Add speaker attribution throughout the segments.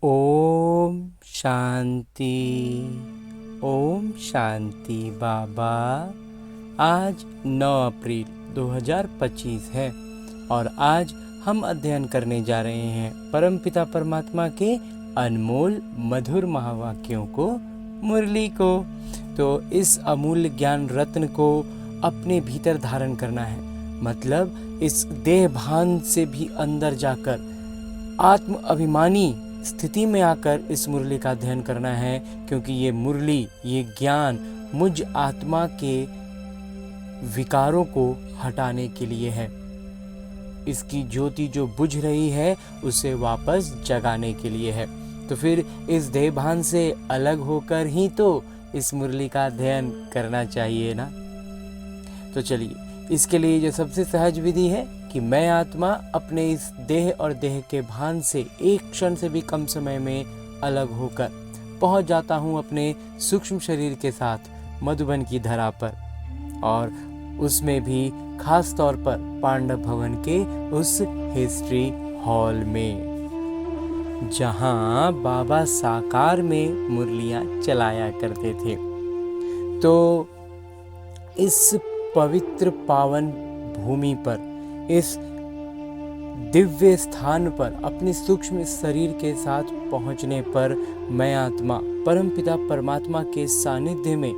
Speaker 1: ओम शांति। ओम शांति बाबा। आज 9 अप्रैल 2025 है और आज हम अध्ययन करने जा रहे हैं परमपिता परमात्मा के अनमोल मधुर महावाक्यों को, मुरली को। तो इस अमूल्य ज्ञान रत्न को अपने भीतर धारण करना है, मतलब इस देह भान से भी अंदर जाकर आत्म अभिमानी स्थिति में आकर इस मुरली का अध्ययन करना है, क्योंकि ये मुरली, ये ज्ञान मुझ आत्मा के विकारों को हटाने के लिए है। इसकी ज्योति जो बुझ रही है उसे वापस जगाने के लिए है। तो फिर इस देहभान से अलग होकर ही तो इस मुरली का अध्ययन करना चाहिए ना। तो चलिए, इसके लिए जो सबसे सहज विधि है कि मैं आत्मा अपने इस देह और देह के भान से एक क्षण से भी कम समय में अलग होकर पहुंच जाता हूं अपने सूक्ष्म शरीर के साथ मधुबन की धरा पर, और उसमें भी खास तौर पर पांडव भवन के उस हिस्ट्री हॉल में, जहां बाबा साकार में मुरलियां चलाया करते थे। तो इस पवित्र पावन भूमि पर, इस दिव्य स्थान पर अपने सूक्ष्म शरीर के साथ पहुंचने पर मैं आत्मा परमपिता परमात्मा के सानिध्य में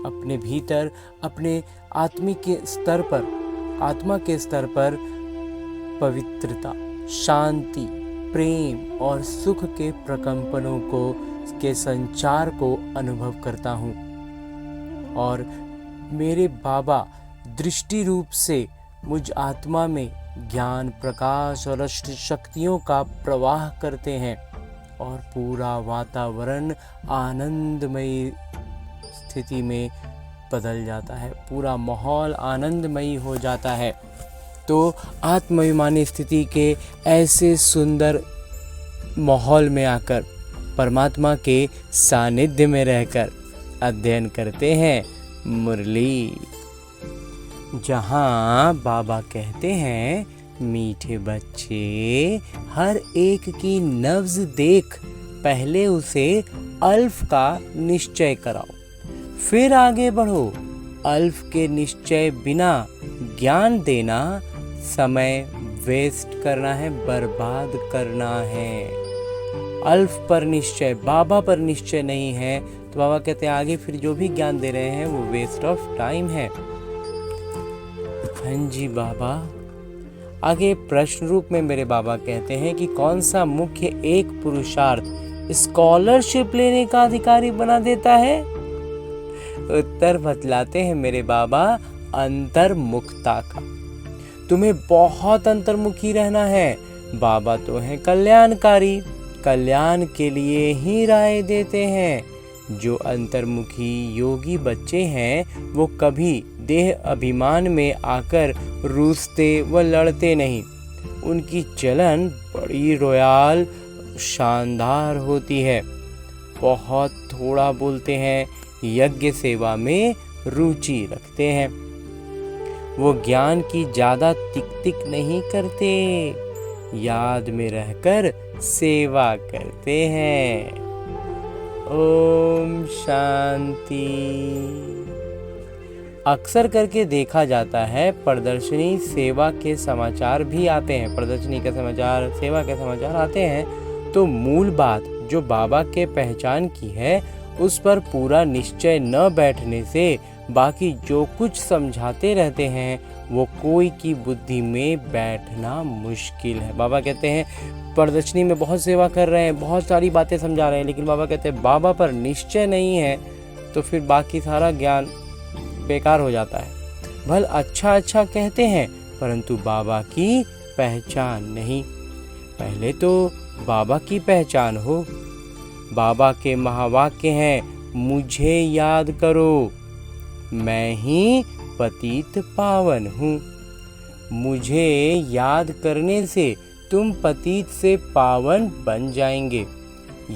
Speaker 1: अपने भीतर, अपने आत्मिक स्तर पर, आत्मा के स्तर पर पवित्रता, शांति, प्रेम और सुख के प्रकंपनों को, के संचार को अनुभव करता हूँ। और मेरे बाबा दृष्टि रूप से मुझ आत्मा में ज्ञान, प्रकाश और अष्ट शक्तियों का प्रवाह करते हैं और पूरा वातावरण आनंदमयी स्थिति में बदल जाता है, पूरा माहौल आनंदमयी हो जाता है। तो आत्माभिमानी स्थिति के ऐसे सुंदर माहौल में आकर परमात्मा के सानिध्य में रहकर अध्ययन करते हैं मुरली, जहाँ बाबा कहते हैं, मीठे बच्चे, हर एक की नब्ज देख पहले उसे अल्फ का निश्चय कराओ, फिर आगे बढ़ो। अल्फ के निश्चय बिना ज्ञान देना समय वेस्ट करना है, बर्बाद करना है। अल्फ पर निश्चय, बाबा पर निश्चय नहीं है तो बाबा कहते हैं आगे फिर जो भी ज्ञान दे रहे हैं वो वेस्ट ऑफ टाइम है। हाँ जी बाबा। आगे प्रश्न रूप में मेरे बाबा कहते हैं कि कौन सा मुख्य एक पुरुषार्थ स्कॉलरशिप लेने का अधिकारी बना देता है? उत्तर बतलाते हैं मेरे बाबा, अंतर्मुखता का। तुम्हें बहुत अंतर्मुखी रहना है। बाबा तो हैं कल्याणकारी, कल्याण के लिए ही राय देते हैं। जो अंतर्मुखी योगी बच्चे हैं वो कभी देह अभिमान में आकर रूसते व लड़ते नहीं। उनकी चलन बड़ी रॉयल, शानदार होती है। बहुत थोड़ा बोलते हैं, यज्ञ सेवा में रुचि रखते हैं। वो ज्ञान की ज्यादा तिक नहीं करते, याद में रहकर सेवा करते हैं। ओम शांति। अक्सर करके देखा जाता है प्रदर्शनी सेवा के समाचार भी आते हैं, प्रदर्शनी के समाचार, सेवा के समाचार आते हैं, तो मूल बात जो बाबा के पहचान की है उस पर पूरा निश्चय न बैठने से बाकी जो कुछ समझाते रहते हैं वो कोई की बुद्धि में बैठना मुश्किल है। बाबा कहते हैं प्रदर्शनी में बहुत सेवा कर रहे हैं, बहुत सारी बातें समझा रहे हैं, लेकिन बाबा कहते हैं बाबा पर निश्चय नहीं है तो फिर बाकी सारा ज्ञान बेकार हो जाता है। भल अच्छा अच्छा कहते हैं परंतु बाबा की पहचान नहीं। पहले तो बाबा की पहचान हो। बाबा के महावाक्य हैं, मुझे याद करो, मैं ही पतित पावन हूँ। मुझे याद करने से तुम पतित से पावन बन जाएंगे।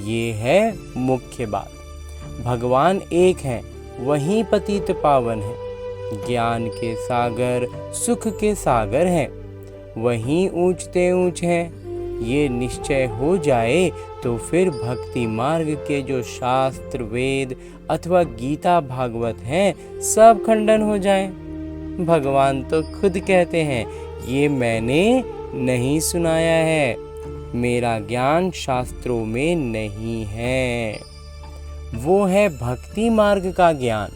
Speaker 1: ये है मुख्य बात। भगवान एक हैं, वही पतित पावन है। ज्ञान के सागर, सुख के सागर हैं, वही ऊंचते ऊंच हैं। ये निश्चय हो जाए तो फिर भक्ति मार्ग के जो शास्त्र, वेद अथवा गीता, भागवत हैं, सब खंडन हो जाएं। भगवान तो खुद कहते हैं, ये मैंने नहीं सुनाया है, मेरा ज्ञान शास्त्रों में नहीं है, वो है भक्ति मार्ग का ज्ञान।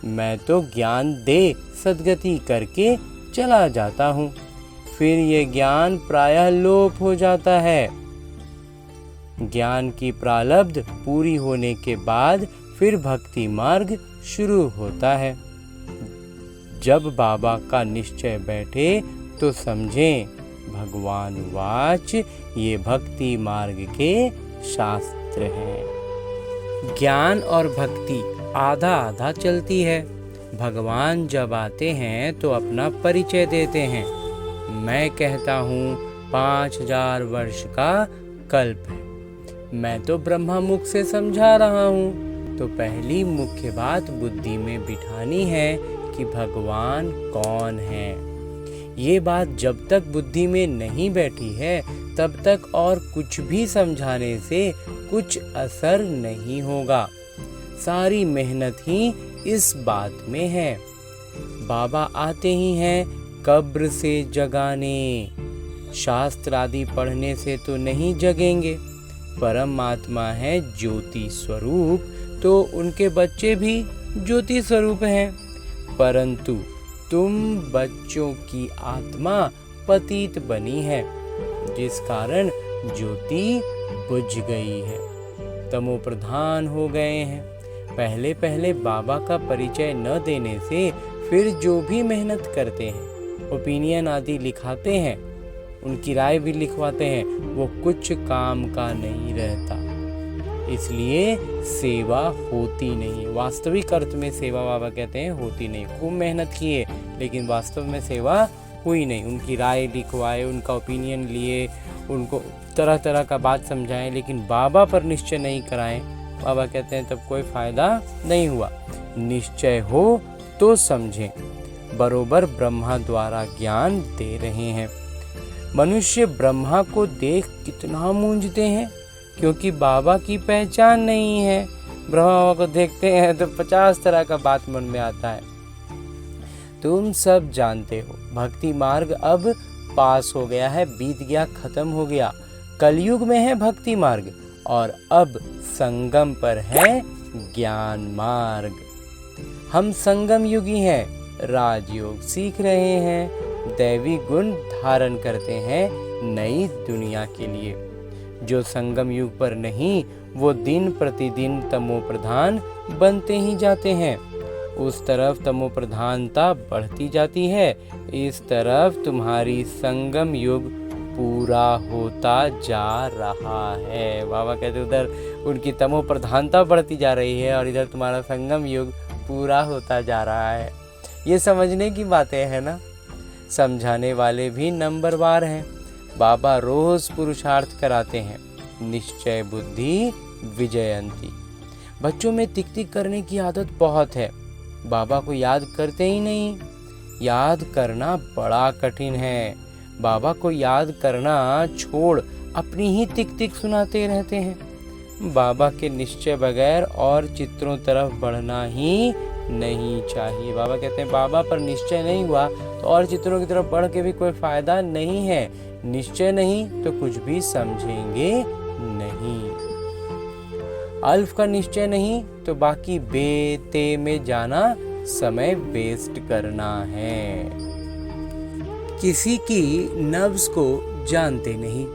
Speaker 1: मैं तो ज्ञान दे सद्गति करके चला जाता हूँ, फिर ये ज्ञान प्रायः लोप हो जाता है। ज्ञान की प्रारब्ध पूरी होने के बाद फिर भक्ति मार्ग शुरू होता है। जब बाबा का निश्चय बैठे तो समझें, भगवान वाच ये भक्ति मार्ग के शास्त्र हैं। ज्ञान और भक्ति आधा आधा चलती है। भगवान जब आते हैं तो अपना परिचय देते हैं। मैं कहता हूँ 5000 वर्ष का कल्प है, मैं तो ब्रह्मा मुख से समझा रहा हूँ। तो पहली मुख्य बात बुद्धि में बिठानी है कि भगवान कौन है। ये बात जब तक बुद्धि में नहीं बैठी है तब तक और कुछ भी समझाने से कुछ असर नहीं होगा। सारी मेहनत ही इस बात में है। बाबा आते ही हैं कब्र से जगाने। शास्त्र आदि पढ़ने से तो नहीं जगेंगे। परमात्मा है ज्योति स्वरूप, तो उनके बच्चे भी ज्योति स्वरूप हैं। परंतु तुम बच्चों की आत्मा पतित बनी है, जिस कारण ज्योति बुझ गई है, तमो प्रधान हो गए हैं। पहले पहले बाबा का परिचय न देने से फिर जो भी मेहनत करते हैं, ओपिनियन आदि लिखाते हैं, उनकी राय भी लिखवाते हैं, वो कुछ काम का नहीं रहता। इसलिए सेवा होती नहीं। वास्तविक अर्थ में सेवा बाबा कहते हैं होती नहीं। खूब मेहनत किए लेकिन वास्तव में सेवा हुई नहीं। उनकी राय लिखवाए, उनका ओपिनियन लिए, उनको तरह तरह का बात समझाएं, लेकिन बाबा पर निश्चय नहीं कराएं, बाबा कहते हैं तब कोई फायदा नहीं हुआ। निश्चय हो तो समझें, बरोबर ब्रह्मा द्वारा ज्ञान दे रहे हैं। मनुष्य ब्रह्मा को देख कितना मूंझते हैं, क्योंकि बाबा की पहचान नहीं है। ब्रह्मा को देखते हैं तो 50 तरह का बात मन में आता है। तुम सब जानते हो भक्ति मार्ग अब पास हो गया है, बीत गया, खत्म हो गया। कलयुग में है भक्ति मार्ग और अब संगम पर है ज्ञान मार्ग। हम संगम युगी हैं, राजयोग सीख रहे हैं, दैवी गुण धारण करते हैं नई दुनिया के लिए। जो संगम युग पर नहीं, वो दिन प्रतिदिन तमो प्रधान बनते ही जाते हैं। उस तरफ तमो प्रधानता बढ़ती जाती है, इस तरफ तुम्हारी संगम युग पूरा होता जा रहा है। बाबा कहते उधर उनकी तमो प्रधानता बढ़ती जा रही है और इधर तुम्हारा संगम युग पूरा होता जा रहा है। ये समझने की बातें हैं ना। समझाने वाले भी नंबरवार हैं। बाबा रोज पुरुषार्थ कराते हैं। निश्चय बुद्धि विजयंती। बच्चों में टिक टिक करने की आदत बहुत है, बाबा को याद करते ही नहीं। याद करना बड़ा कठिन है। बाबा को याद करना छोड़ अपनी ही टिक टिक सुनाते रहते हैं। बाबा के निश्चय बगैर और चित्रों तरफ बढ़ना ही नहीं चाहिए। बाबा कहते हैं बाबा पर निश्चय नहीं हुआ तो और चित्रों की तरफ बढ़ के भी कोई फायदा नहीं है। निश्चय नहीं तो कुछ भी समझेंगे नहीं। अल्फ का निश्चय नहीं तो बाकी बेते में जाना समय वेस्ट करना है। किसी की नब्ज को जानते नहीं।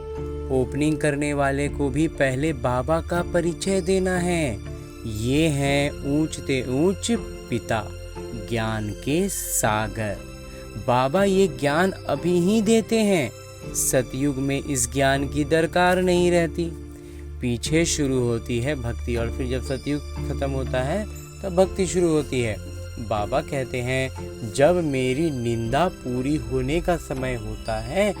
Speaker 1: ओपनिंग करने वाले को भी पहले बाबा का परिचय देना है। ये हैं ऊंचते ऊंच पिता, ज्ञान के सागर। बाबा ये ज्ञान अभी ही देते हैं। सतयुग में इस ज्ञान की दरकार नहीं रहती। पीछे शुरू होती है भक्ति और फिर जब सतयुग खत्म होता है तब भक्ति शुरू होती है। बाबा कहते हैं जब मेरी निंदा पूरी होने का समय होता है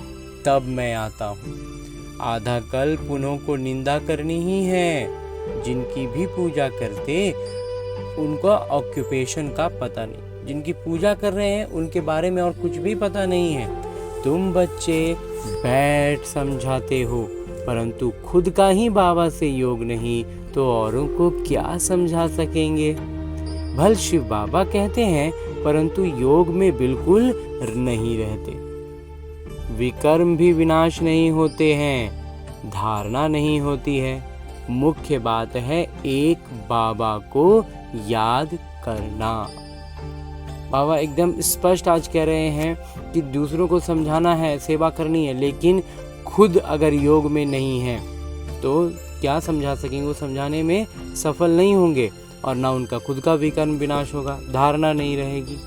Speaker 1: तब मैं आता हूँ। आधा कल्प उन्हों को निंदा करनी ही है। जिनकी भी पूजा करते उनका ऑक्यूपेशन का पता नहीं। जिनकी पूजा कर रहे हैं उनके बारे में और कुछ भी पता नहीं है। तुम बच्चे बैठ समझाते हो, परंतु खुद का ही बाबा से योग नहीं तो औरों को क्या समझा सकेंगे। भल शिव बाबा कहते हैं, परंतु योग में बिल्कुल नहीं रहते। विकर्म भी विनाश नहीं होते हैं, धारणा नहीं होती है। मुख्य बात है एक बाबा को याद करना। बाबा एकदम स्पष्ट आज कह रहे हैं कि दूसरों को समझाना है, सेवा करनी है, लेकिन खुद अगर योग में नहीं है तो क्या समझा सकेंगे। वो समझाने में सफल नहीं होंगे और ना उनका खुद का विकर्म विनाश होगा, धारणा नहीं रहेगी।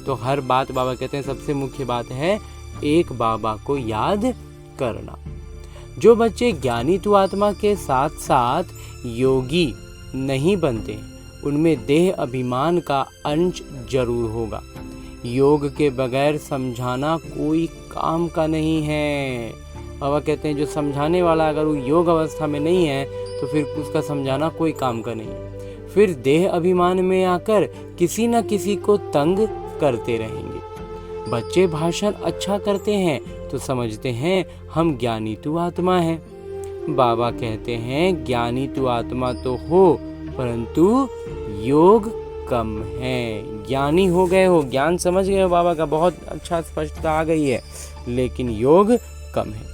Speaker 1: तो हर बात बाबा कहते हैं सबसे मुख्य बात है एक बाबा को याद करना। जो बच्चे ज्ञानी तु आत्मा के साथ साथ योगी नहीं बनते, उनमें देह अभिमान का अंश जरूर होगा। योग के बगैर समझाना कोई काम का नहीं है। बाबा कहते हैं जो समझाने वाला अगर वो योग अवस्था में नहीं है तो फिर उसका समझाना कोई काम का नहीं है। फिर देह अभिमान में आकर किसी न किसी को तंग करते रहेंगे। बच्चे भाषण अच्छा करते हैं तो समझते हैं हम ज्ञानी तु आत्मा हैं। बाबा कहते हैं ज्ञानी तु आत्मा तो हो, परंतु योग कम है। ज्ञानी हो गए हो, ज्ञान समझ गए हो, बाबा का बहुत अच्छा स्पष्टता आ गई है, लेकिन योग कम है।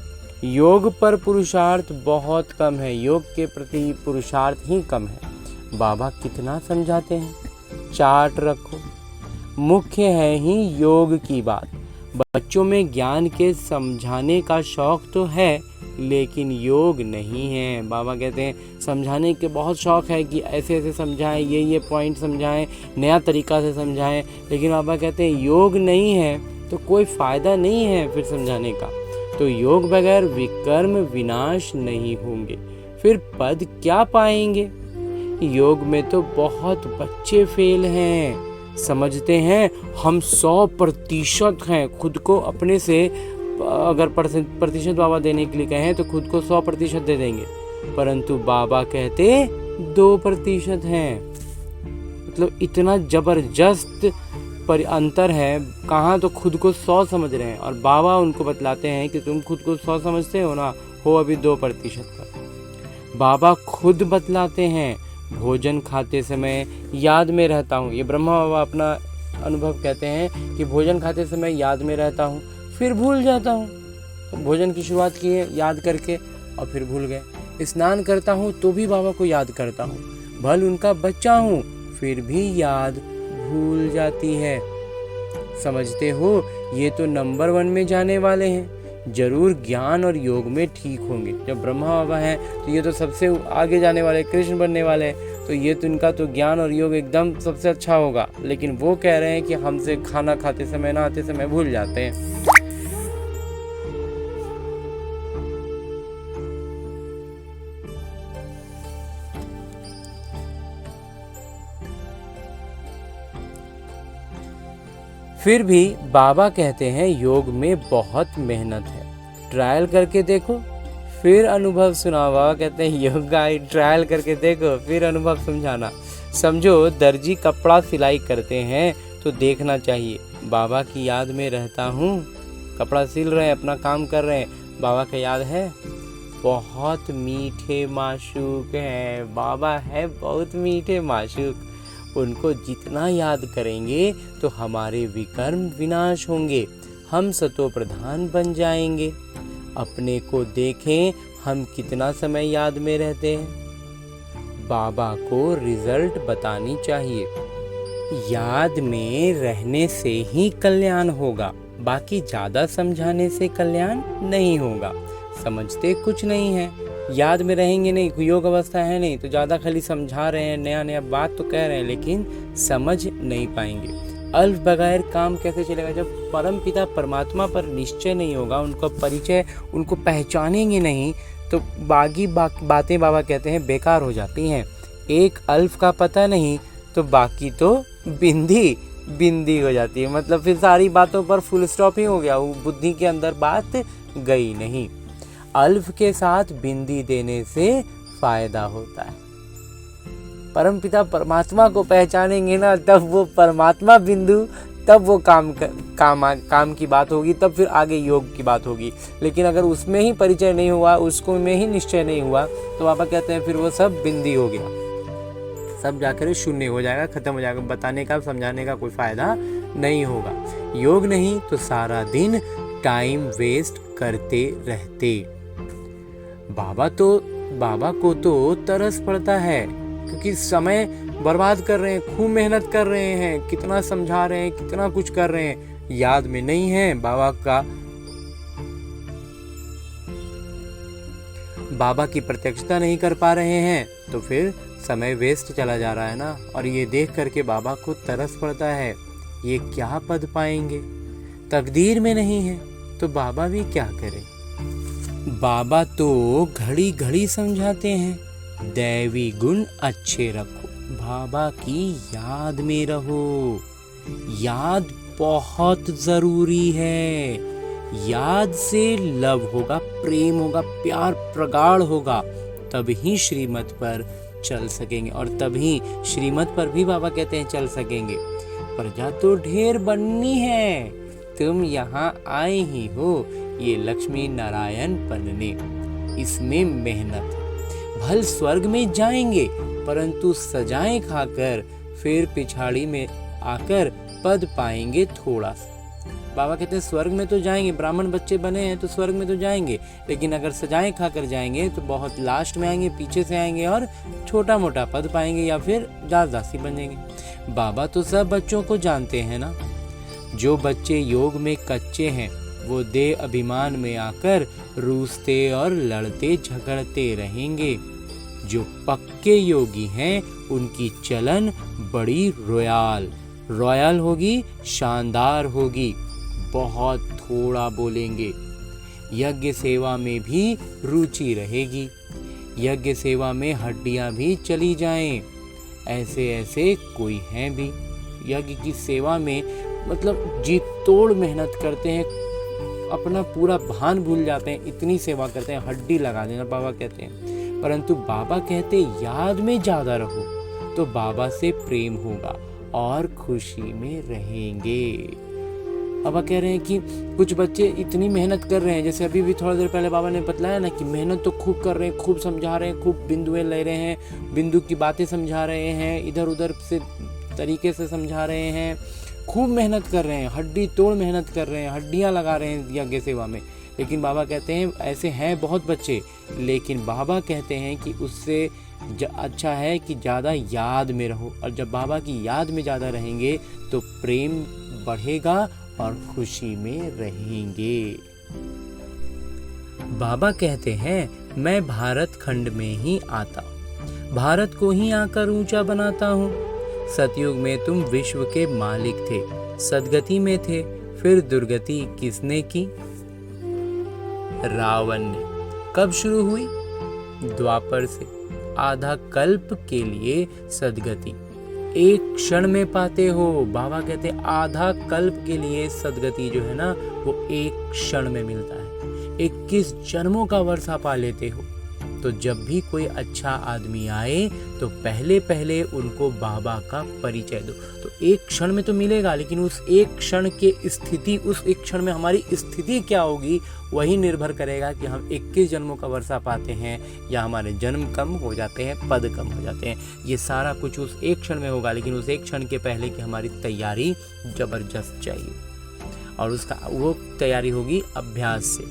Speaker 1: योग पर पुरुषार्थ बहुत कम है, योग के प्रति पुरुषार्थ ही कम है। बाबा कितना समझाते हैं, चार्ट रखो। मुख्य है ही योग की बात। बच्चों में ज्ञान के समझाने का शौक तो है, लेकिन योग नहीं है। बाबा कहते हैं समझाने के बहुत शौक है कि ऐसे ऐसे समझाएं, ये पॉइंट समझाएं, नया तरीका से समझाएं, लेकिन बाबा कहते हैं योग नहीं है तो कोई फ़ायदा नहीं है फिर समझाने का। तो योग बगैर विकर्म विनाश नहीं होंगे, फिर पद क्या पाएंगे। योग में तो बहुत बच्चे फेल हैं, समझते हैं हम 100% हैं। खुद को अपने से अगर प्रतिशत बाबा देने के लिए कहें तो खुद को 100% दे देंगे, परंतु बाबा कहते 2% हैं। मतलब इतना जबरदस्त पर अंतर है। कहाँ तो खुद को 100 समझ रहे हैं और बाबा उनको बतलाते हैं कि तुम खुद को 100 समझते हो ना, हो अभी 2% पर। बाबा खुद बतलाते हैं भोजन खाते समय याद में रहता हूँ। ये ब्रह्मा बाबा अपना अनुभव कहते हैं कि भोजन खाते समय याद में रहता हूँ, फिर भूल जाता हूँ। भोजन की शुरुआत की है याद करके और फिर भूल गए। स्नान करता हूँ तो भी बाबा को याद करता हूँ, भल उनका बच्चा हूँ फिर भी याद भूल जाती है। समझते हो ये तो नंबर 1 में जाने वाले हैं, जरूर ज्ञान और योग में ठीक होंगे। जब ब्रह्मा बाबा हैं तो ये तो सबसे आगे जाने वाले, कृष्ण बनने वाले हैं, तो ये तो इनका तो ज्ञान और योग एकदम सबसे अच्छा होगा। लेकिन वो कह रहे हैं कि हमसे खाना खाते समय, नहाते समय भूल जाते हैं। फिर भी बाबा कहते हैं योग में बहुत मेहनत है, ट्रायल करके देखो फिर अनुभव सुनाओ। बाबा कहते हैं योग गाइड ट्रायल करके देखो फिर अनुभव समझाना। समझो दर्जी कपड़ा सिलाई करते हैं तो देखना चाहिए बाबा की याद में रहता हूँ, कपड़ा सिल रहे हैं, अपना काम कर रहे हैं, बाबा का याद है। बहुत मीठे माशूक हैं, बाबा है बहुत मीठे माशूक। उनको जितना याद करेंगे तो हमारे विकर्म विनाश होंगे, हम सतो प्रधान बन जाएंगे। अपने को देखें हम कितना समय याद में रहते हैं। बाबा को रिजल्ट बतानी चाहिए। याद में रहने से ही कल्याण होगा, बाकी ज़्यादा समझाने से कल्याण नहीं होगा। समझते कुछ नहीं है, याद में रहेंगे नहीं, योग अवस्था है नहीं, तो ज़्यादा खाली समझा रहे हैं, नया नया बात तो कह रहे हैं, लेकिन समझ नहीं पाएंगे। अल्प बगैर काम कैसे चलेगा। जब परम पिता परमात्मा पर निश्चय नहीं होगा, उनका परिचय, उनको पहचानेंगे नहीं, तो बाकी बातें बाबा कहते हैं बेकार हो जाती हैं। एक अल्फ का पता नहीं तो बाकी तो बिंदी हो जाती है। मतलब फिर सारी बातों पर फुल स्टॉप ही हो गया, वो बुद्धि के अंदर बात गई नहीं। अल्फ के साथ बिंदी देने से फायदा होता है। परमपिता परमात्मा को पहचानेंगे ना, तब वो परमात्मा बिंदु तब वो काम की बात होगी, तब फिर आगे योग की बात होगी। लेकिन अगर उसमें ही परिचय नहीं हुआ, उसको में ही निश्चय नहीं हुआ, तो बाबा कहते हैं फिर वो सब बिंदी हो गया, सब जाकर शून्य हो जाएगा, खत्म हो जाएगा। बताने का समझाने का कोई फायदा नहीं होगा। योग नहीं तो सारा दिन टाइम वेस्ट करते रहते। बाबा को तो तरस पड़ता है, क्योंकि समय बर्बाद कर रहे हैं, खूब मेहनत कर रहे हैं, कितना समझा रहे हैं, कितना कुछ कर रहे हैं, याद में नहीं है बाबा की प्रत्यक्षता नहीं कर पा रहे हैं, तो फिर समय वेस्ट चला जा रहा है ना। और ये देख करके बाबा को तरस पड़ता है, ये क्या पद पाएंगे, तकदीर में नहीं है, तो बाबा भी क्या करे। बाबा तो घड़ी घड़ी समझाते हैं, दैवी गुण अच्छे रखो, बाबा की याद में रहो। याद बहुत जरूरी है, याद से लव होगा, प्रेम होगा, प्यार प्रगाढ़ होगा, तभी श्रीमत पर चल सकेंगे। और तभी श्रीमत पर भी बाबा कहते हैं चल सकेंगे। प्रजा तो ढेर बननी है, तुम यहाँ आए ही हो ये लक्ष्मी नारायण बनने, इसमें मेहनत है। भल स्वर्ग में जाएंगे, परंतु सजाएं खाकर फिर पिछाड़ी में आकर पद पाएंगे थोड़ा सा। बाबा कहते हैं स्वर्ग में तो जाएंगे, ब्राह्मण बच्चे बने हैं तो स्वर्ग में तो जाएंगे, लेकिन अगर सजाएं खाकर जाएंगे तो बहुत लास्ट में आएंगे, पीछे से आएंगे और छोटा मोटा पद पाएंगे या फिर दासी बन जाएंगे। बाबा तो सब बच्चों को जानते हैं ना। जो बच्चे योग में कच्चे हैं वो देह अभिमान में आकर रूसते और लड़ते झगड़ते रहेंगे। जो पक्के योगी हैं उनकी चलन बड़ी रॉयल होगी, शानदार होगी, बहुत थोड़ा बोलेंगे। यज्ञ सेवा में भी रुचि रहेगी, यज्ञ सेवा में हड्डियां भी चली जाएं। ऐसे कोई हैं भी यज्ञ की सेवा में, मतलब जी तोड़ मेहनत करते हैं, अपना पूरा भान भूल जाते हैं, इतनी सेवा करते हैं, हड्डी लगा देना बाबा कहते हैं। परंतु बाबा कहते याद में ज्यादा रहो, तो बाबा से प्रेम होगा और खुशी में रहेंगे। बाबा कह रहे हैं कि कुछ बच्चे इतनी मेहनत कर रहे हैं, जैसे अभी भी थोड़ा देर पहले बाबा ने बतलाया ना कि मेहनत तो खूब कर रहे हैं, खूब समझा रहे हैं, खूब बिंदुएं ले रहे हैं, बिंदु की बातें समझा रहे हैं, इधर उधर से तरीके से समझा रहे हैं, खूब मेहनत कर रहे हैं, हड्डी तोड़ मेहनत कर रहे हैं, हड्डियां लगा रहे हैं यज्ञ सेवा में। लेकिन बाबा कहते हैं ऐसे हैं बहुत बच्चे, लेकिन बाबा कहते हैं कि उससे अच्छा है कि ज़्यादा याद में रहो। और जब बाबा की याद में ज़्यादा रहेंगे तो प्रेम बढ़ेगा और खुशी में रहेंगे। बाबा कहते हैं मैं भारत खंड में ही आता, भारत को ही आकर ऊंचा बनाता हूँ। सतयुग में तुम विश्व के मालिक थे, सदगति में थे, फिर दुर्गति किसने की? रावण ने। कब शुरू हुई? द्वापर से। आधा कल्प के लिए सदगति एक क्षण में पाते हो। बाबा कहते आधा कल्प के लिए सदगति जो है ना वो एक क्षण में मिलता है। 21 जन्मों का वर्षा पा लेते हो। तो जब भी कोई अच्छा आदमी आए तो पहले उनको बाबा का परिचय दो। तो एक क्षण में तो मिलेगा, लेकिन उस एक क्षण के स्थिति, उस एक क्षण में हमारी स्थिति क्या होगी वही निर्भर करेगा कि हम 21 जन्मों का वर्षा पाते हैं या हमारे जन्म कम हो जाते हैं, पद कम हो जाते हैं। ये सारा कुछ उस एक क्षण में होगा, लेकिन उस एक क्षण के पहले की हमारी तैयारी जबरदस्त चाहिए, और उसका वो तैयारी होगी अभ्यास से।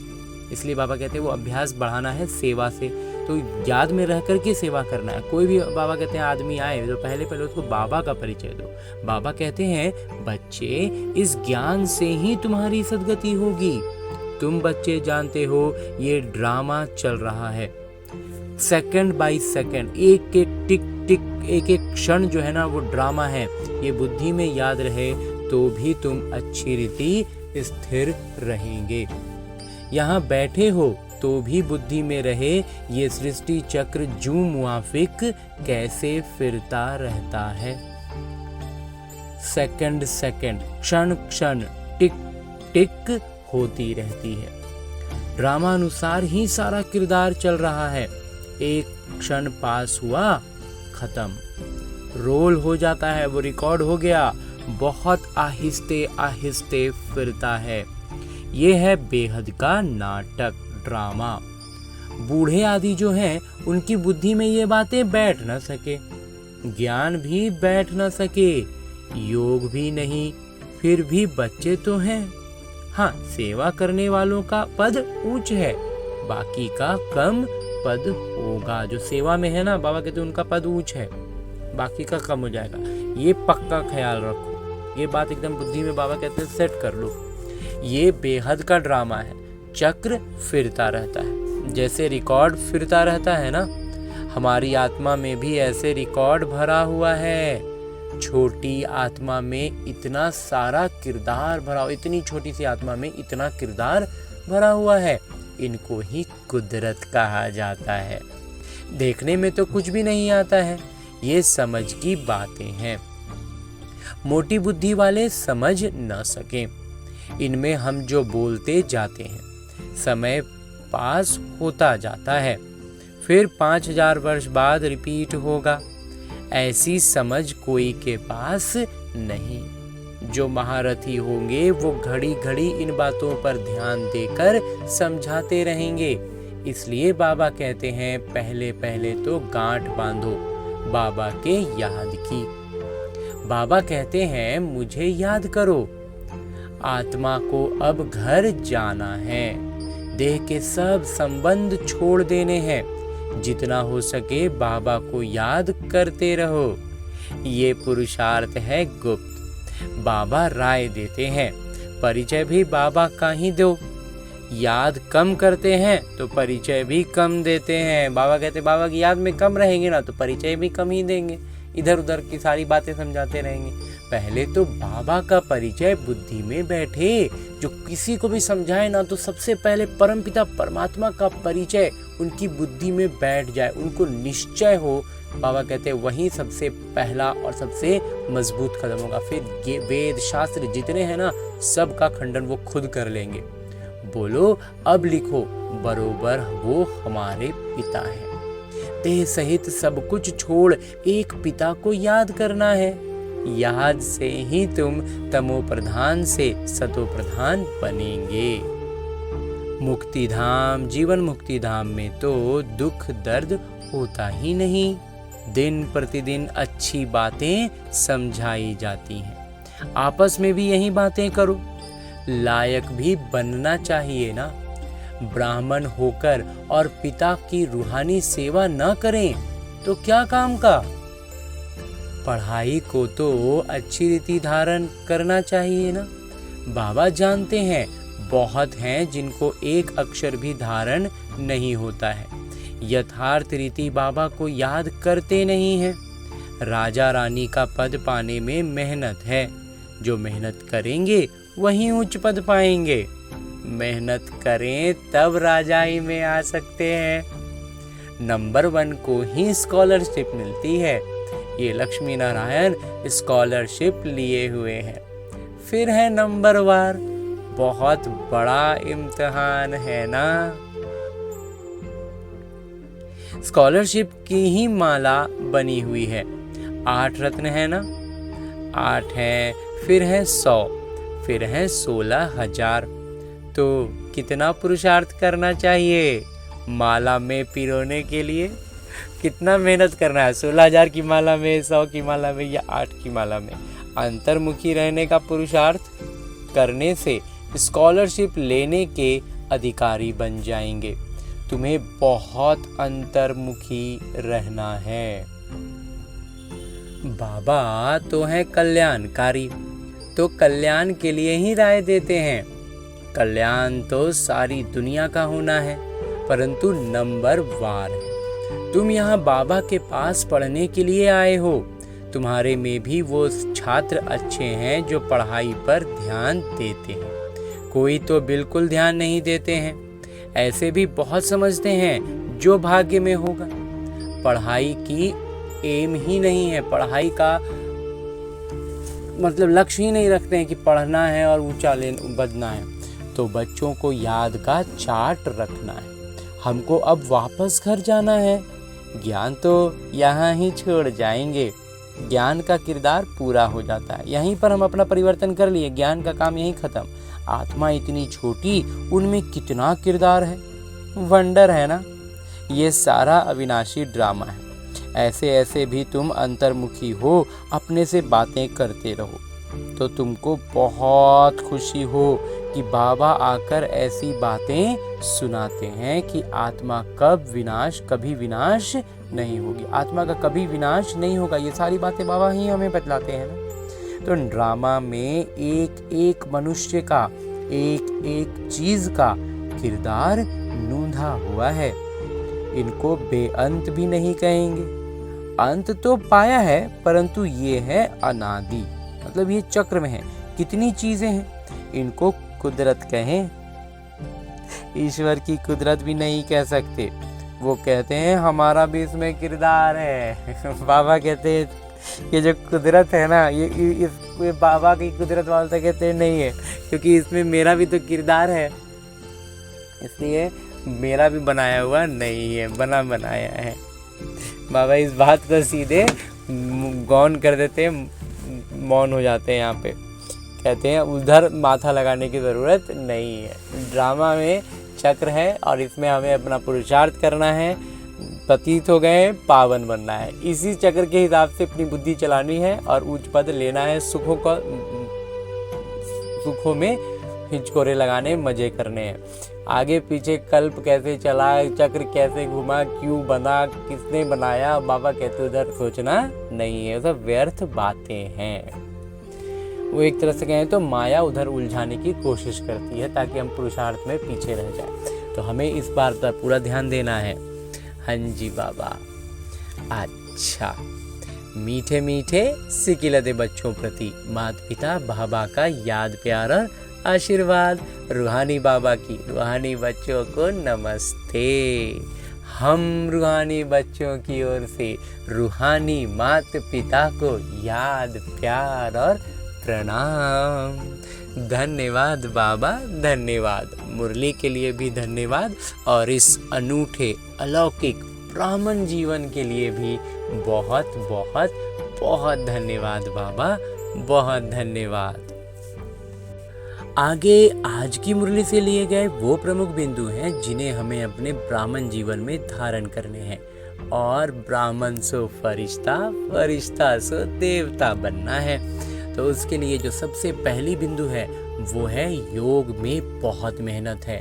Speaker 1: इसलिए बाबा कहते हैं वो अभ्यास बढ़ाना है सेवा से। तो याद में रह कर के सेवा करना है। कोई भी बाबा कहते हैं आदमी आए तो पहले उसको बाबा का परिचय दो। बाबा कहते हैं बच्चे इस ज्ञान से ही तुम्हारी सदगति होगी। तुम बच्चे जानते हो ये ड्रामा चल रहा है, सेकंड बाय सेकंड, एक एक टिक टिक, एक एक क्षण जो है ना वो ड्रामा है। ये बुद्धि में याद रहे तो भी तुम अच्छी रीति स्थिर रहेंगे। यहाँ बैठे हो तो भी बुद्धि में रहे ये सृष्टि चक्र जू मुआफिक कैसे फिरता रहता है। सेकंड सेकंड, क्षण क्षण, टिक टिक होती रहती है। ड्रामानुसार ही सारा किरदार चल रहा है। एक क्षण पास हुआ, खत्म, रोल हो जाता है, वो रिकॉर्ड हो गया, बहुत आहिस्ते आहिस्ते फिरता है। ये है बेहद का नाटक, ड्रामा। बूढ़े आदि जो हैं उनकी बुद्धि में ये बातें बैठ न सके, ज्ञान भी बैठ न सके, योग भी नहीं, फिर भी बच्चे तो हैं। हाँ, सेवा करने वालों का पद ऊंच है, बाकी का कम पद होगा। जो सेवा में है ना, बाबा कहते हैं उनका पद ऊंच है, बाकी का कम हो जाएगा। ये पक्का ख्याल रखो, ये बात एकदम बुद्धि में बाबा कहते हैं सेट कर लो। ये बेहद का ड्रामा है, चक्र फिरता रहता है, जैसे रिकॉर्ड फिरता रहता है ना, हमारी आत्मा में भी ऐसे रिकॉर्ड भरा हुआ है। छोटी आत्मा में इतना सारा किरदार भरा, इतनी छोटी सी आत्मा में इतना किरदार भरा हुआ है। इनको ही कुदरत कहा जाता है। देखने में तो कुछ भी नहीं आता है, ये समझ की बातें हैं। मोटी बुद्धि वाले समझ न सकें। इनमें हम जो बोलते जाते हैं, समय पास होता जाता है, फिर 5000 वर्ष बाद रिपीट होगा। ऐसी समझ कोई के पास नहीं। जो महारथी होंगे वो घड़ी घड़ी इन बातों पर ध्यान देकर समझाते रहेंगे। इसलिए बाबा कहते हैं पहले पहले तो गांठ बांधो बाबा के याद की। बाबा कहते हैं मुझे याद करो। आत्मा को अब घर जाना है, देह के सब संबंध छोड़ देने हैं। जितना हो सके बाबा को याद करते रहो। ये पुरुषार्थ है गुप्त। बाबा राय देते हैं, परिचय भी बाबा का ही दो। याद कम करते हैं तो परिचय भी कम देते हैं। बाबा कहते बाबा की याद में कम रहेंगे ना तो परिचय भी कम ही देंगे, इधर उधर की सारी बातें समझाते रहेंगे। पहले तो बाबा का परिचय बुद्धि में बैठे। जो किसी को भी समझाए ना तो सबसे पहले परमपिता परमात्मा का परिचय उनकी बुद्धि में बैठ जाए, उनको निश्चय हो। बाबा कहते हैं वही सबसे पहला और सबसे मजबूत कदम होगा। फिर ये वेद शास्त्र जितने हैं ना, सब का खंडन वो खुद कर लेंगे। बोलो अब लिखो, बरोबर वो हमारे पिता है। देह सहित सब कुछ छोड़ एक पिता को याद करना है। याद से ही तुम तमो प्रधान से सतो प्रधान बनेंगे। मुक्ति धाम, जीवन मुक्ति धाम में तो दुख दर्द होता ही नहीं। दिन प्रतिदिन अच्छी बातें समझाई जाती हैं। आपस में भी यही बातें करो। लायक भी बनना चाहिए ना। ब्राह्मण होकर और पिता की रूहानी सेवा न करें तो क्या काम का। पढ़ाई को तो अच्छी रीति धारण करना चाहिए ना। बाबा जानते हैं बहुत हैं जिनको एक अक्षर भी धारण नहीं होता है। यथार्थ रीति बाबा को याद करते नहीं हैं। राजा रानी का पद पाने में मेहनत है। जो मेहनत करेंगे वही उच्च पद पाएंगे। मेहनत करें तब राजाई में आ सकते हैं। नंबर 1 को ही स्कॉलरशिप मिलती है। ये लक्ष्मी नारायण स्कॉलरशिप लिए हुए हैं। फिर है नंबर वार, बहुत बड़ा इम्तिहान है ना। स्कॉलरशिप की ही माला बनी हुई है। 8 रत्न है ना, 8 है, फिर है 100, फिर है 16,000। तो कितना पुरुषार्थ करना चाहिए माला में पिरोने के लिए? कितना मेहनत करना है 16,000 की माला में, 100 की माला में या 8 की माला में? अंतर्मुखी रहने का पुरुषार्थ करने से स्कॉलरशिप लेने के अधिकारी बन जाएंगे। तुम्हें बहुत अंतर्मुखी रहना है। बाबा तो है कल्याणकारी, तो कल्याण के लिए ही राय देते हैं। कल्याण तो सारी दुनिया का होना है, परंतु नंबर वार है। तुम यहाँ बाबा के पास पढ़ने के लिए आए हो। तुम्हारे में भी वो छात्र अच्छे हैं जो पढ़ाई पर ध्यान देते हैं। कोई तो बिल्कुल ध्यान नहीं देते हैं। ऐसे भी बहुत समझते हैं जो भाग्य में होगा। पढ़ाई की एम ही नहीं है, पढ़ाई का मतलब लक्ष्य ही नहीं रखते हैं कि पढ़ना है और ऊंचा बढ़ना है। तो बच्चों को याद का चार्ट रखना है। हमको अब वापस घर जाना है। ज्ञान तो यहाँ ही छोड़ जाएंगे। ज्ञान का किरदार पूरा हो जाता है। यहीं पर हम अपना परिवर्तन कर लिए, ज्ञान का काम यहीं खत्म। आत्मा इतनी छोटी, उनमें कितना किरदार है, वंडर है ना। ये सारा अविनाशी ड्रामा है। ऐसे ऐसे भी तुम अंतर्मुखी हो, अपने से बातें करते रहो तो तुमको बहुत खुशी हो कि बाबा आकर ऐसी बातें सुनाते हैं कि आत्मा कभी विनाश नहीं होगी, आत्मा का कभी विनाश नहीं होगा। ये सारी बातें बाबा ही हमें बतलाते हैं ना। तो ड्रामा में एक एक मनुष्य का, एक एक चीज का किरदार नूंधा हुआ है। इनको बेअंत भी नहीं कहेंगे। अंत तो पाया है, परंतु ये है अनादि, मतलब ये चक्र में है। कितनी चीजें हैं, इनको कुदरत कहें। ईश्वर की कुदरत भी नहीं कह सकते, वो कहते हैं हमारा भी इसमें किरदार है। बाबा कहते हैं ये जो कुदरत है ना, ये बाबा की कुदरत वाले कहते हैं नहीं है, क्योंकि इसमें मेरा भी तो किरदार है, इसलिए मेरा भी बनाया हुआ नहीं है, बनाया है। बाबा इस बात को सीधे गौन कर देते हैं, मौन हो जाते हैं। यहाँ पे कहते हैं उधर माथा लगाने की ज़रूरत नहीं है। ड्रामा में चक्र है और इसमें हमें अपना पुरुषार्थ करना है, पतित हो गए पावन बनना है, इसी चक्र के हिसाब से अपनी बुद्धि चलानी है और उच्च पद लेना है। सुखों में हिचकोरे लगाने, मजे करने हैं। आगे पीछे कल्प कैसे चला, चक्र कैसे घुमा, क्यों बना, किसने बनाया, बाबा कहते उधर सोचना नहीं है, सब व्यर्थ बातें हैं। वो एक तरह से कहें तो माया उधर उलझाने की कोशिश करती है ताकि हम पुरुषार्थ में पीछे रह जाए। तो हमें इस बार पर पूरा ध्यान देना है। हाँ जी बाबा। अच्छा, मीठे मीठे सिकिलते बच्चों प्रति माता पिता बाबा का याद प्यार और आशीर्वाद। रूहानी बाबा की रूहानी बच्चों को नमस्ते। हम रूहानी बच्चों की ओर से रूहानी माता पिता को याद प्यार और प्रणाम। धन्यवाद बाबा, धन्यवाद। मुरली के लिए भी धन्यवाद और इस अनूठे अलौकिक ब्राह्मण जीवन के लिए भी बहुत बहुत बहुत धन्यवाद बाबा, बहुत धन्यवाद। आगे आज की मुरली से लिए गए वो प्रमुख बिंदु हैं जिन्हें हमें अपने ब्राह्मण जीवन में धारण करने हैं और ब्राह्मण सो फरिश्ता, फरिश्ता सो देवता बनना है। तो उसके लिए जो सबसे पहली बिंदु है वो है योग में बहुत मेहनत है।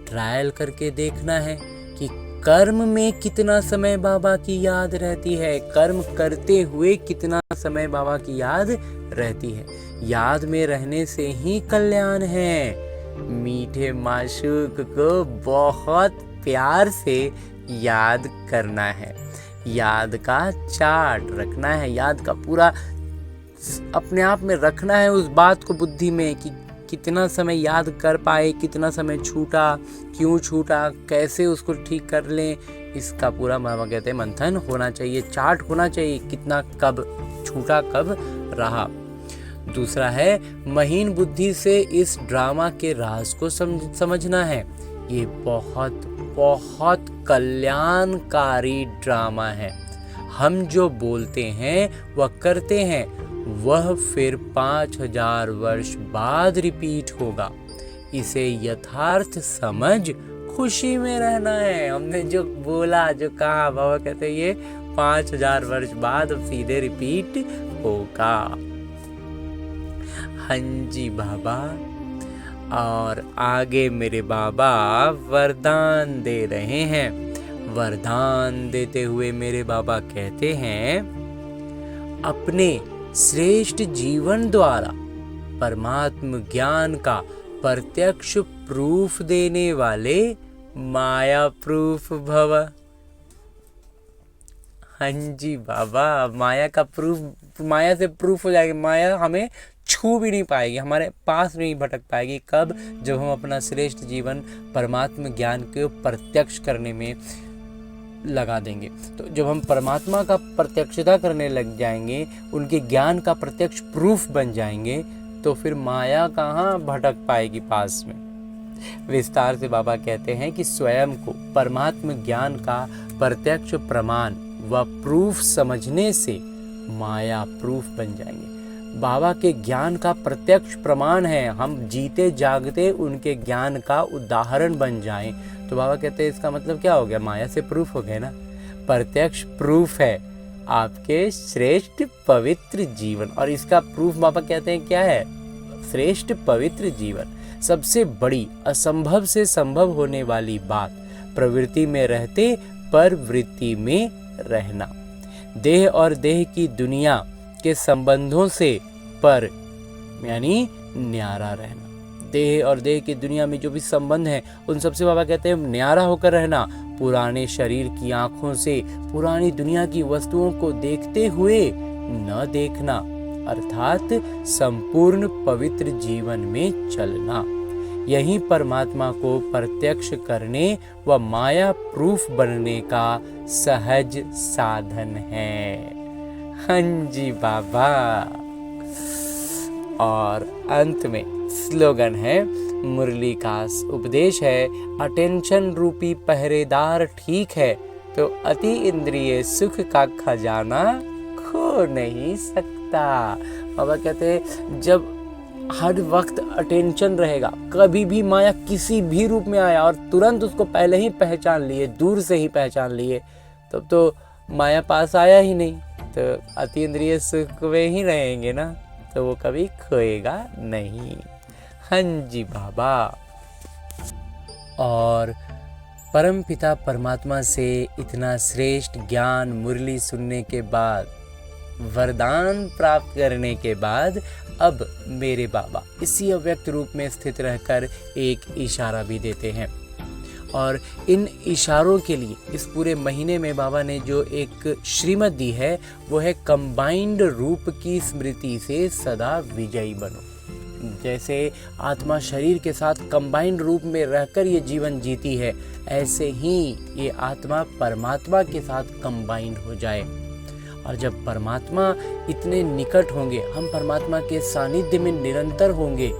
Speaker 1: ट्रायल करके देखना है कि कर्म में कितना समय बाबा की याद रहती है, कर्म करते हुए कितना समय बाबा की याद रहती है। याद में रहने से ही कल्याण है। मीठे माशूक को बहुत प्यार से याद करना है, याद का चार्ट रखना है, याद का पूरा अपने आप में रखना है उस बात को बुद्धि में कि कितना समय याद कर पाए, कितना समय छूटा, क्यों छूटा, कैसे उसको ठीक कर लें। इसका पूरा बाबा कहते हैं मंथन होना चाहिए, चार्ट होना चाहिए, कितना कब छूटा, कब रहा। दूसरा है महीन बुद्धि से इस ड्रामा के राज को समझना है। ये बहुत बहुत कल्याणकारी ड्रामा है। हम जो बोलते हैं वह करते हैं, वह फिर 5000 वर्ष बाद रिपीट होगा। इसे यथार्थ समझ खुशी में रहना है। हमने जो बोला, जो कहा, बाबा कहते हैं ये 5000 वर्ष बाद अब सीधे रिपीट होगा। हाँ जी बाबा। और आगे मेरे बाबा वरदान दे रहे हैं। वरदान देते हुए मेरे बाबा कहते हैं अपने श्रेष्ठ जीवन द्वारा परमात्म ज्ञान का प्रत्यक्ष प्रूफ देने वाले माया प्रूफ भव। हाँ जी बाबा, माया का प्रूफ, माया से प्रूफ हो जाएगा। माया हमें छू भी नहीं पाएगी, हमारे पास नहीं भटक पाएगी। कब? जब हम अपना श्रेष्ठ जीवन परमात्म ज्ञान को प्रत्यक्ष करने में लगा देंगे। तो जब हम परमात्मा का प्रत्यक्षता करने लग जाएंगे, उनके ज्ञान का प्रत्यक्ष प्रूफ बन जाएंगे, तो फिर माया कहाँ भटक पाएगी पास में। विस्तार से बाबा कहते हैं कि स्वयं को परमात्म ज्ञान का प्रत्यक्ष प्रमाण व प्रूफ समझने से माया प्रूफ बन जाएंगे। बाबा के ज्ञान का प्रत्यक्ष प्रमाण है, हम जीते जागते उनके ज्ञान का उदाहरण बन जाएं। तो बाबा कहते हैं इसका मतलब क्या हो गया, माया से प्रूफ हो गया ना, प्रत्यक्ष प्रूफ है आपके श्रेष्ठ पवित्र जीवन। और इसका प्रूफ बाबा कहते हैं क्या है, श्रेष्ठ पवित्र जीवन, सबसे बड़ी असंभव से संभव होने वाली बात, प्रवृत्ति में रहते पर वृत्ति में रहना, देह और देह की दुनिया के संबंधों से पर यानी न्यारा रहना। देह और देह की दुनिया में जो भी संबंध है उन सबसे बाबा कहते हैं न्यारा होकर रहना, पुराने शरीर की आंखों से पुरानी दुनिया की वस्तुओं को देखते हुए न देखना, अर्थात संपूर्ण पवित्र जीवन में चलना। यही परमात्मा को प्रत्यक्ष करने व माया प्रूफ बनने का सहज साधन है। हाँ जी बाबा। और अंत में स्लोगन है, मुरली का उपदेश है, अटेंशन रूपी पहरेदार ठीक है तो अति इंद्रिय सुख का खजाना खो नहीं सकता। बाबा कहते हैं जब हर वक्त अटेंशन रहेगा, कभी भी माया किसी भी रूप में आया और तुरंत उसको पहले ही पहचान लिए, दूर से ही पहचान लिए, तब तो माया पास आया ही नहीं, तो अति इंद्रिय सुख में ही रहेंगे ना, तो वो कभी खोएगा नहीं। हाँ जी बाबा। और परमपिता परमात्मा से इतना श्रेष्ठ ज्ञान मुरली सुनने के बाद, वरदान प्राप्त करने के बाद, अब मेरे बाबा इसी अव्यक्त रूप में स्थित रहकर एक इशारा भी देते हैं। और इन इशारों के लिए इस पूरे महीने में बाबा ने जो एक श्रीमत दी है वो है, कंबाइंड रूप की स्मृति से सदा विजयी बनो। जैसे आत्मा शरीर के साथ कंबाइंड रूप में रहकर ये जीवन जीती है, ऐसे ही ये आत्मा परमात्मा के साथ कंबाइंड हो जाए। और जब परमात्मा इतने निकट होंगे, हम परमात्मा के सानिध्य में निरंतर होंगे,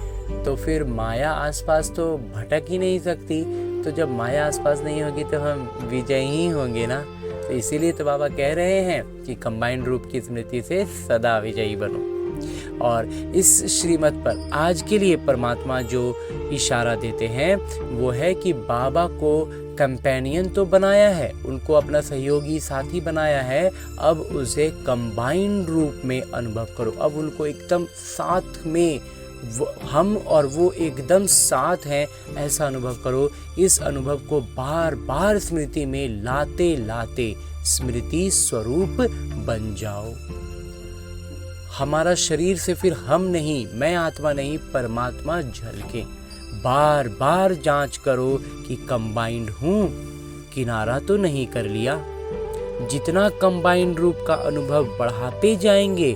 Speaker 1: तो फिर माया आसपास तो भटक ही नहीं सकती। तो जब माया आसपास नहीं होगी तो हम विजयी ही होंगे ना। तो इसीलिए तो बाबा कह रहे हैं कि कंबाइंड रूप की स्मृति से सदा विजयी बनो। और इस श्रीमत पर आज के लिए परमात्मा जो इशारा देते हैं वो है कि बाबा को कंपेनियन तो बनाया है, उनको अपना सहयोगी साथी बनाया है, अब उसे कंबाइंड रूप में अनुभव करो। अब उनको एकदम साथ में, हम और वो एकदम साथ हैं, ऐसा अनुभव करो। इस अनुभव को बार बार स्मृति में लाते लाते स्मृति स्वरूप बन जाओ। हमारा शरीर से फिर हम नहीं, मैं आत्मा नहीं, परमात्मा झलके। बार बार जांच करो कि कंबाइंड हूँ, किनारा तो नहीं कर लिया। जितना कंबाइंड रूप का अनुभव बढ़ाते जाएंगे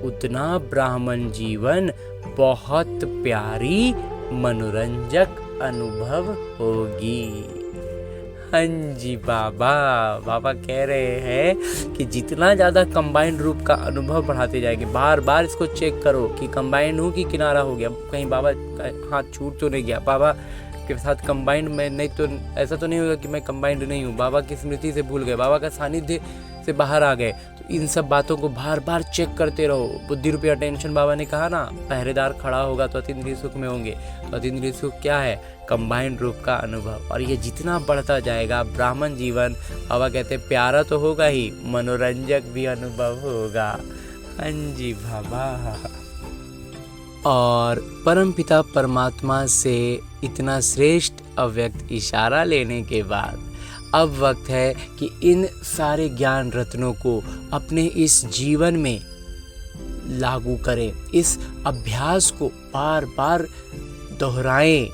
Speaker 1: उतना ब्राह्मण जीवन बहुत प्यारी मनोरंजक अनुभव होगी। हाँ जी बाबा। बाबा कह रहे हैं कि जितना ज़्यादा कंबाइंड रूप का अनुभव बढ़ाते जाएंगे, बार बार इसको चेक करो कि कंबाइंड हूँ कि किनारा हो गया, कहीं बाबा हाथ छूट तो नहीं गया, बाबा के साथ कंबाइंड में नहीं, तो ऐसा तो नहीं होगा कि मैं कंबाइंड नहीं हूँ, बाबा की स्मृति से भूल गए, बाबा का सानिध्य से बाहर आ गए। तो इन सब बातों को बार बार चेक करते रहो। बुद्धि रूपी अटेंशन, बाबा ने कहा ना, पहरेदार खड़ा होगा तो अतीन्द्रिय सुख में होंगे। तो अतीन्द्रिय सुख क्या है? कंबाइंड रूप का अनुभव। और ये जितना बढ़ता जाएगा ब्राह्मण जीवन, बाबा कहते हैं प्यारा तो होगा ही, मनोरंजक भी अनुभव होगा। हाँ जी बाबा। और परमपिता परमात्मा से इतना श्रेष्ठ अव्यक्त इशारा लेने के बाद अब वक्त है कि इन सारे ज्ञान रत्नों को अपने इस जीवन में लागू करें। इस अभ्यास को बार बार दोहराएं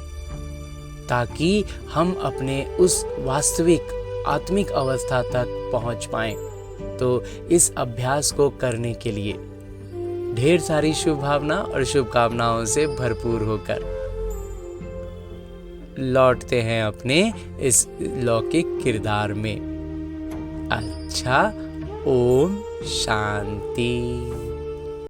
Speaker 1: ताकि हम अपने उस वास्तविक आत्मिक अवस्था तक पहुंच पाएं। तो इस अभ्यास को करने के लिए ढेर सारी शुभभावना और शुभकामनाओं से भरपूर होकर लौटते हैं अपने इस लौकिक किरदार में। अच्छा, ओम शांति।